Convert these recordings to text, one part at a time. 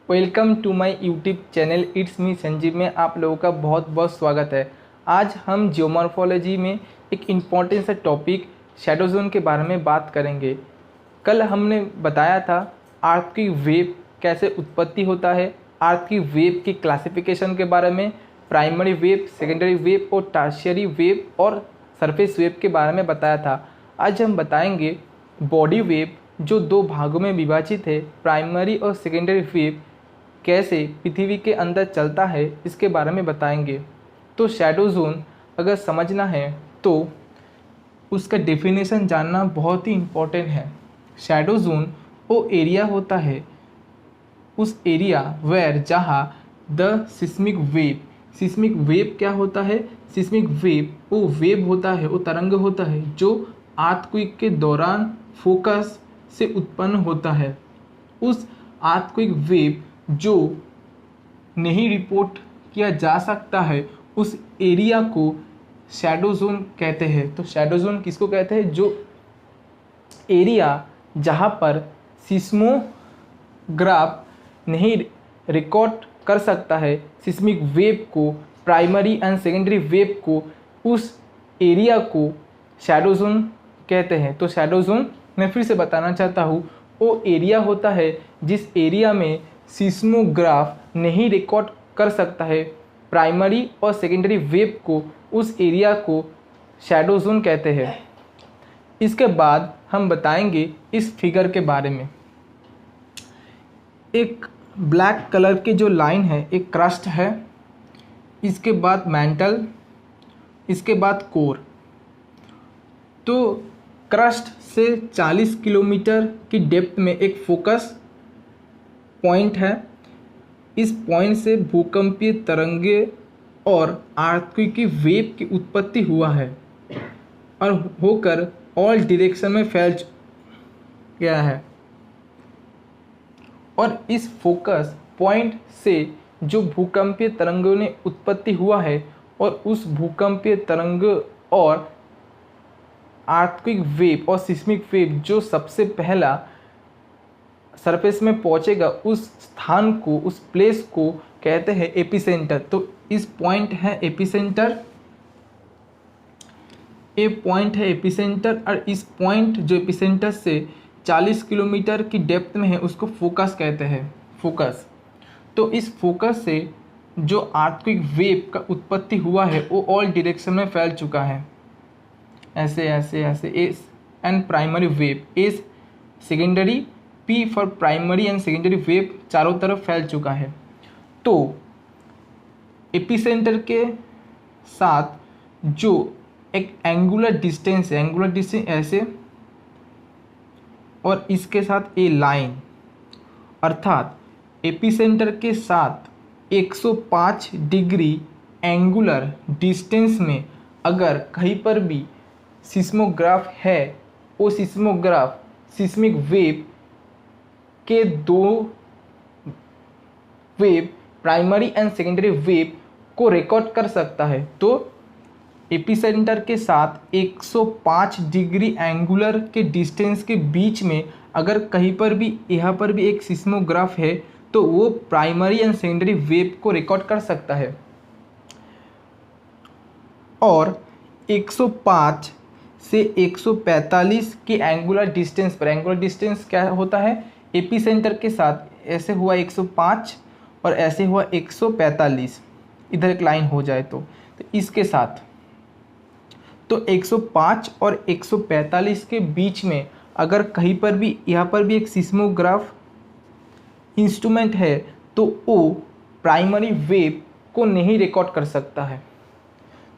Welcome to my YouTube channel it's me Sanjeev में आप लोगों का बहुत बहुत स्वागत है। आज हम जियोमॉर्फोलॉजी में एक इम्पॉर्टेंट सा टॉपिक शैडो जोन के बारे में बात करेंगे। कल हमने बताया था अर्थ की वेव कैसे उत्पत्ति होता है, अर्थ की वेव की क्लासिफिकेशन के बारे में, प्राइमरी वेव, सेकेंडरी वेव और टर्शियरी वेव और सरफेस वेव के बारे में बताया था। आज हम बताएंगे बॉडी वेव जो दो भागों में विभाजित है, प्राइमरी और सेकेंडरी वेव कैसे पृथ्वी के अंदर चलता है इसके बारे में बताएंगे। तो शैडो जोन अगर समझना है तो उसका डेफिनेशन जानना बहुत ही इम्पोर्टेंट है। शैडो जोन वो एरिया होता है, उस एरिया वेयर जहाँ द सिस्मिक वेव क्या होता है, सिस्मिक वेव वो वेव होता है, वो तरंग होता है जो अर्थक्वेक के दौरान फोकस से उत्पन्न होता है। उस अर्थक्वेक वेव जो नहीं रिपोर्ट किया जा सकता है उस एरिया को शैडो जोन कहते हैं। तो शैडो जोन किसको कहते हैं? जो एरिया जहाँ पर सिस्मोग्राफ नहीं रिकॉर्ड कर सकता है सिस्मिक वेव को, प्राइमरी एंड सेकेंडरी वेव को, उस एरिया को शैडो जोन कहते हैं। तो शैडो जोन मैं फिर से बताना चाहता हूँ, वो एरिया होता है जिस एरिया में सिस्मोग्राफ नहीं रिकॉर्ड कर सकता है प्राइमरी और सेकेंडरी वेव को, उस एरिया को शैडो जोन कहते हैं। इसके बाद हम बताएंगे इस फिगर के बारे में। एक ब्लैक कलर की जो लाइन है एक क्रस्ट है, इसके बाद मैंटल, इसके बाद कोर। तो क्रस्ट से 40 किलोमीटर की डेप्थ में एक फोकस पॉइंट है। इस पॉइंट से भूकंपीय तरंगे और अर्थक्वेक की वेव की उत्पत्ति हुआ है और होकर ऑल डायरेक्शन में फैल गया है। और इस फोकस पॉइंट से जो भूकंपीय तरंगों ने उत्पत्ति हुआ है और उस भूकंपीय तरंग और अर्थक्वेक वेव और सिस्मिक वेव जो सबसे पहला सरफेस में पहुंचेगा उस स्थान को, उस प्लेस को कहते हैं एपिसेंटर। तो इस पॉइंट है एपिसेंटर, ये पॉइंट है एपिसेंटर और इस पॉइंट जो एपिसेंटर से 40 किलोमीटर की डेप्थ में है उसको फोकस कहते हैं, फोकस। तो इस फोकस से जो अर्थक्वेक वेव का उत्पत्ति हुआ है वो ऑल डायरेक्शन में फैल चुका है, ऐसे ऐसे ऐसे। S and primary wave, S secondary, P for primary and secondary wave चारों तरफ फैल चुका है। तो एपिसेंटर के साथ जो एक एंगुलर डिस्टेंस है, एंगुलर डिस्टेंस ऐसे और इसके साथ ए लाइन, अर्थात एपिसेंटर के साथ 105 डिग्री एंगुलर डिस्टेंस में अगर कहीं पर भी सिस्मोग्राफ है, वो सिस्मोग्राफ सिस्मिक वेव के दो wave, primary and secondary wave को रिकॉर्ड कर सकता है। तो एपिसेंटर के साथ 105 डिग्री एंगुलर के डिस्टेंस के बीच में अगर कहीं पर भी यहाँ पर भी एक सिस्मोग्राफ है तो वो प्राइमरी एंड सेकेंडरी वेव को रिकॉर्ड कर सकता है। और 105 से 145 के एंगुलर डिस्टेंस पर, एंगुलर डिस्टेंस क्या होता है, एपिसेंटर के साथ ऐसे हुआ 105 और ऐसे हुआ 145, इधर एक लाइन हो जाए तो इसके साथ, तो 105 और 145 के बीच में अगर कहीं पर भी यहाँ पर भी एक सिस्मोग्राफ इंस्ट्रूमेंट है तो वो प्राइमरी वेव को नहीं रिकॉर्ड कर सकता है।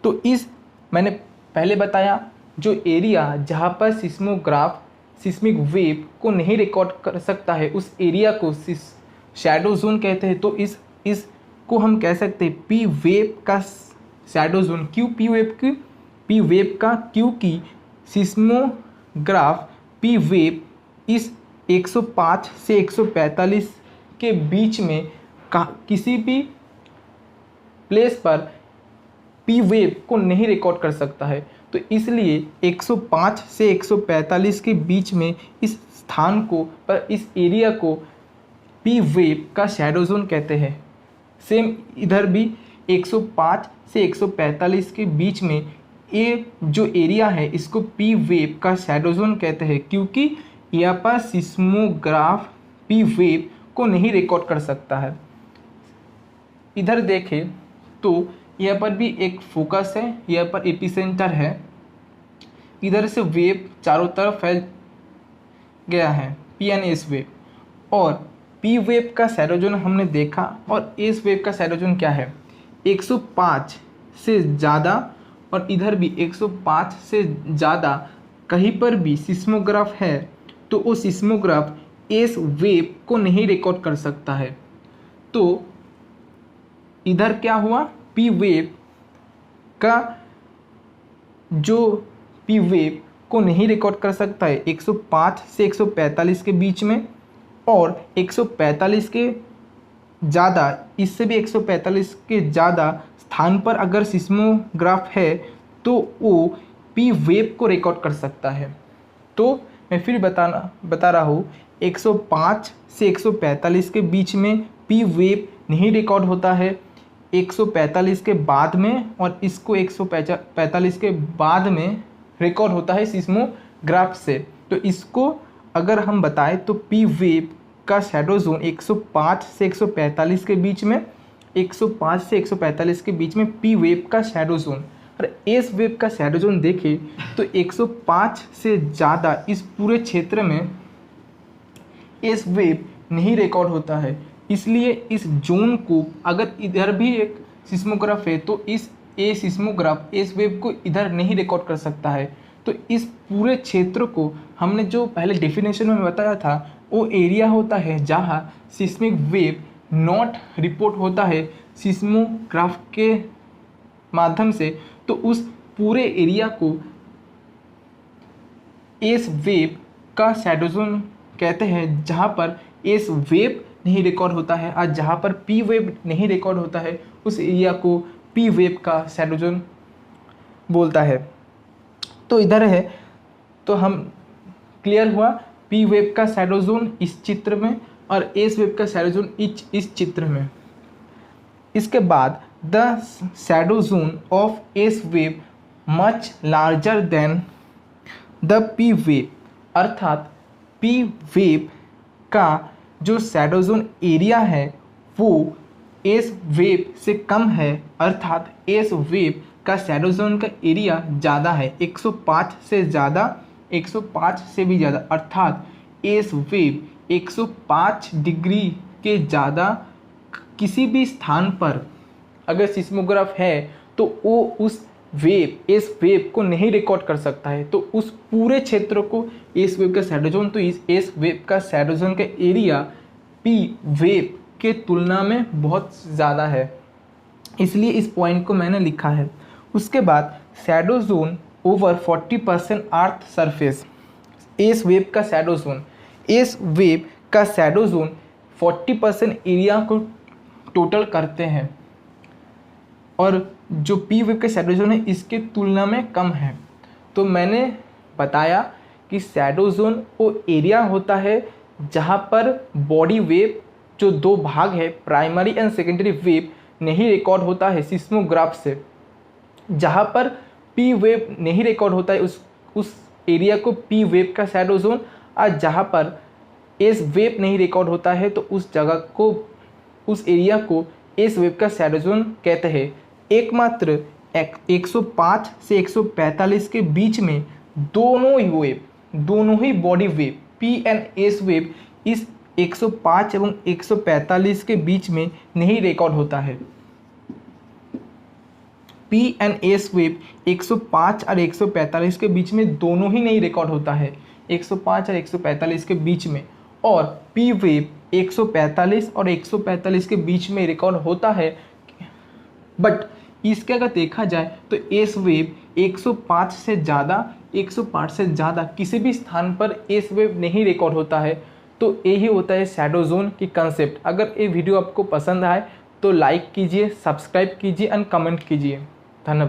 तो इस मैंने पहले बताया जो एरिया जहाँ पर सिस्मोग्राफ सिस्मिक वेव को नहीं रिकॉर्ड कर सकता है उस एरिया को शैडो जोन कहते हैं। तो इस को हम कह सकते हैं पी वेव का शैडो जोन। क्यों पी वेव का? क्योंकि सिस्मोग्राफ पी वेव इस 105 से 145 के बीच में किसी भी प्लेस पर पी वेव को नहीं रिकॉर्ड कर सकता है। तो इसलिए 105 से 145 के बीच में इस स्थान को, पर इस एरिया को पी वेव का शैडो जोन कहते हैं। सेम इधर भी 105 से 145 के बीच में ये जो एरिया है इसको पी वेव का शैडो जोन कहते हैं, क्योंकि यहाँ पर सिस्मोग्राफ पी वेव को नहीं रिकॉर्ड कर सकता है। इधर देखें तो यहाँ पर भी एक फोकस है, यहाँ पर एपिसेंटर है, इधर से वेव चारों तरफ फैल गया है, पी एंड एस वेव। और पी वेव का शैडो जोन हमने देखा, और एस वेव का शैडो जोन क्या है, 105 से ज़्यादा, और इधर भी 105 से ज़्यादा कहीं पर भी सिस्मोग्राफ है तो वो सिस्मोग्राफ एस वेव को नहीं रिकॉर्ड कर सकता है। तो इधर क्या हुआ, पी वेव का जो पी वेव को नहीं रिकॉर्ड कर सकता है 105 से 145 के बीच में, और 145 के ज़्यादा, इससे भी 145 के ज़्यादा स्थान पर अगर सिस्मोग्राफ है तो वो पी वेव को रिकॉर्ड कर सकता है। तो मैं फिर बता रहा हूँ, 105 से 145 के बीच में पी वेव नहीं रिकॉर्ड होता है, 145 के बाद में और इसको 145 के बाद में रिकॉर्ड होता है सिस्मोग्राफ से। तो इसको अगर हम बताएं तो पी वेव का शैडो जोन 105 से 145 के बीच में, 105 से 145 के बीच में पी वेव का शैडो जोन। और एस वेव का शैडो जोन देखें तो 105 से ज़्यादा इस पूरे क्षेत्र में एस वेव नहीं रिकॉर्ड होता है, इसलिए इस जोन को अगर इधर भी एक सिस्मोग्राफ है तो इस ए सिस्मोग्राफ एस वेव को इधर नहीं रिकॉर्ड कर सकता है। तो इस पूरे क्षेत्र को हमने जो पहले डेफिनेशन में बताया था वो एरिया होता है जहाँ सिस्मिक वेव नॉट रिपोर्ट होता है सिस्मोग्राफ के माध्यम से। तो उस पूरे एरिया को एस वेव का शैडो जोन कहते हैं, जहाँ पर एस वेव नहीं रिकॉर्ड होता है, और जहाँ पर पी वेव नहीं रिकॉर्ड होता है उस एरिया को पी वेव का शैडो जोन बोलता है। तो इधर है, तो हम क्लियर हुआ पी वेव का शैडो जोन इस चित्र में और एस वेव का शैडो जोन इस चित्र में। इसके बाद the shadow zone of S wave much larger than the P wave, अर्थात पी वेव का जो शैडो जोन एरिया है वो एस वेव से कम है, अर्थात एस वेव का शैडो जोन का एरिया ज़्यादा है, 105 से ज़्यादा, 105 से भी ज़्यादा, अर्थात एस वेव 105 डिग्री के ज़्यादा किसी भी स्थान पर अगर सिस्मोग्राफ है तो वो उस वेव एस वेव को नहीं रिकॉर्ड कर सकता है। तो उस पूरे क्षेत्र को एस वेव का शैडो जोन, तो इस एस वेव का शैडो जोन का एरिया पी वेव के तुलना में बहुत ज़्यादा है, इसलिए इस पॉइंट को मैंने लिखा है। उसके बाद shadow zone over 40% earth surface, S wave का शैडो जोन, एस वेव का शैडो जोन 40% एरिया को टोटल करते हैं, और जो पी वेव का शैडो जोन है इसके तुलना में कम है। तो मैंने बताया कि शैडो जोन वो एरिया होता है जहाँ पर बॉडी वेव जो दो भाग है, प्राइमरी एंड सेकेंडरी वेव, नहीं रिकॉर्ड होता है सिस्मोग्राफ से। जहाँ पर पी वेव नहीं रिकॉर्ड होता है उस एरिया को पी वेव का शैडो जोन, और जहाँ पर एस वेव नहीं रिकॉर्ड होता है तो उस जगह को, उस एरिया को एस वेव का शैडो जोन कहते हैं। एकमात्र 105 से 145 के बीच में दोनों ही body wave P and S wave इस 105 एवं 145 के बीच में नहीं रिकॉर्ड होता है। पी एंड एस वेव 105 और 145 के बीच में दोनों ही नहीं रिकॉर्ड होता है, 105 और 145 के बीच में, और पी वेव 145 और 145 के बीच में रिकॉर्ड होता है। बट इसके अगर देखा जाए तो एस वेव 105 से ज़्यादा किसी भी स्थान पर एस वेव नहीं रिकॉर्ड होता है। तो यही होता है शैडो जोन की कंसेप्ट। अगर ये वीडियो आपको पसंद आए तो लाइक कीजिए, सब्सक्राइब कीजिए एंड कमेंट कीजिए। धन्यवाद।